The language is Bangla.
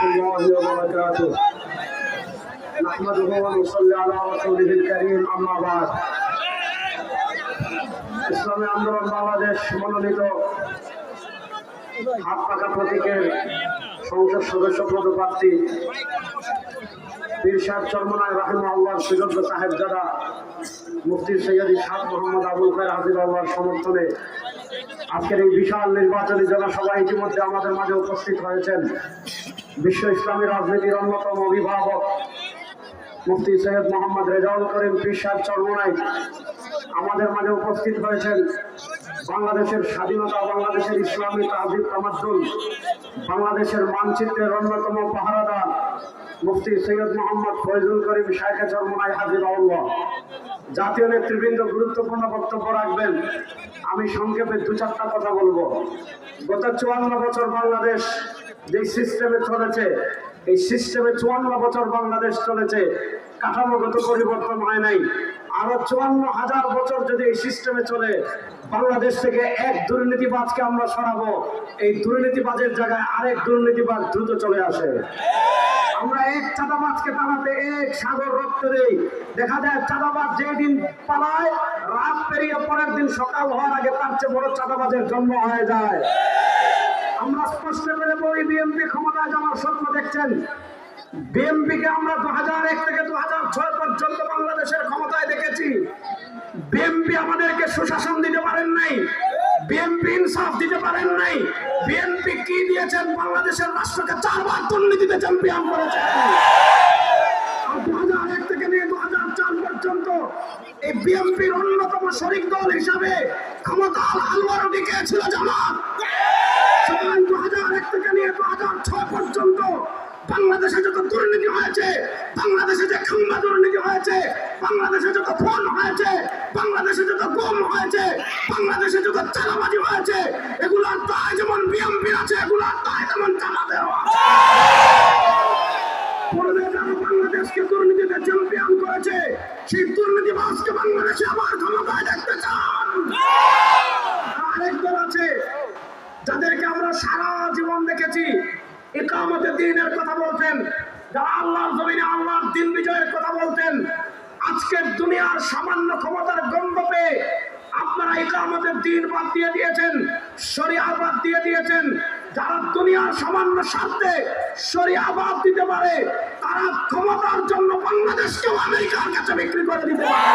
الله وبركاته نحمده ونصلي على رسوله الكريم أما بعد ইসলামী আন্দোলন বাংলাদেশ মনোনীত হাত পাকা প্রতীকের সংসদ সদস্য পদপ্রার্থী পীর সাহেব চরমনায় রাহিমাহুল্লাহ সুযোগ্য সাহেবজাদা মুফতি সৈয়দ ইসহাক মোহাম্মদ আবুল খায়ের হাফিজাহুল্লাহর সমর্থনে আজকের এই বিশাল নির্বাচনী জনসভা ইতিমধ্যে আমাদের মাঝে উপস্থিত হয়েছেন বিশ্ব ইসলামী রাজনীতির অন্যতম অভিভাবক মুফতি সৈয়দ মোহাম্মদ রেজাউল করিম পীর সাহেব চরমনায় আমাদের মাঝে উপস্থিত হয়েছেন বাংলাদেশের স্বাধীনতা, বাংলাদেশের ইসলামী তাহজিব তামাদ্দুন, বাংলাদেশের মানচিত্রের অন্যতম পাহারাদার মুফতি সৈয়দ মোহাম্মদ ফয়জুল করিম শাইখে চরমনায় হাফিজাহুল্লাহ। জাতীয় নেতৃবৃন্দ গুরুত্বপূর্ণ বক্তব্য রাখবেন। আমি সংক্ষেপে দু চারটা কথা বলবো। গত 54 বছর বাংলাদেশ যে সিস্টেমে চলেছে, এই সিস্টেমে 54 বছর বাংলাদেশ চলেছে, কাঠামোগত পরিবর্তন হয় নাই। আরো 54,000 বছর যদি এই সিস্টেমে চলে, বাংলাদেশ থেকে এক দুর্নীতিবাজকে আমরা সরাবো, এই দুর্নীতিবাজের জায়গায় আরেক দুর্নীতিবাজ দ্রুত চলে আসে। আমরা এক চাঁদাবাজকে তাড়াতে এক সাগর রক্ত দেই। দেখা যায় চাঁদাবাজ যেদিন পালায়, রাত পেরিয়ে পরের দিন সকাল হওয়ার আগে তার চেয়ে বড় চাঁদাবাজের জন্ম হয়ে যায়। আমরা স্পষ্ট করে বলি, বিএনপি ক্ষমতায় যাওয়ার স্বপ্ন দেখছেন। বিএনপিকে আমরা 2001 থেকে 2006 পর্যন্ত বাংলাদেশের ক্ষমতায় দেখেছি। বিএনপি আমাদেরকে সুশাসন দিতে পারেন নাই, বিএনপি ইনসাফ দিতে পারেন নাই। বিএনপি কি দিয়েছেন? বাংলাদেশের রাষ্ট্রকে 4 বার দুর্নীতিতে চ্যাম্পিয়ন করেছেন। 2001 থেকে নিয়ে 2004 পর্যন্ত এই বিএনপির অন্যতম শরিক দল হিসাবে ক্ষমতা আলওয়ার দিকে ছিল জামাত। 2001 থেকে নিয়ে 2006 পর্যন্ত বাংলাদেশে যত দুর্নীতি হয়েছে, বাংলাদেশে যে খাম্বা দুর্নীতি হয়েছে, বাংলাদেশে যত ফোন হয়েছে, বাংলাদেশে যত গুম হয়েছে, বাংলাদেশে যত চাঁদাবাজি হয়েছে, এগুলোর দায় যেমন বিএনপির আছে, এগুলোর দায় যেমন জামাতের আছে। পূর্বে যারা বাংলাদেশকে দুর্নীতিতে চ্যাম্পিয়ন করেছে, সেই দুর্নীতিবাজকে বাংলাদেশে আবার ক্ষমতায় দেখতে চান। আরেক দল আছে যাদেরকে আমরা সারা জীবন দেখেছি ইকামতে দ্বীনের কথা বলতেন, যারা আল্লাহর জমিনে আল্লাহর দ্বীন বিজয়ের কথা বলতেন। আজকের দুনিয়ার সামান্য ক্ষমতার গন্ধ পেয়ে আপনারা ইকামতে দ্বীন বাদ দিয়ে দিয়েছেন, শরিয়া বাদ দিয়ে দিয়েছেন। যারা দুনিয়ার সামান্য স্বার্থে শরিয়া বাদ দিতে পারে, তারা ক্ষমতার জন্য বাংলাদেশকেও আমেরিকার কাছে বিক্রি করে দিতে পারে।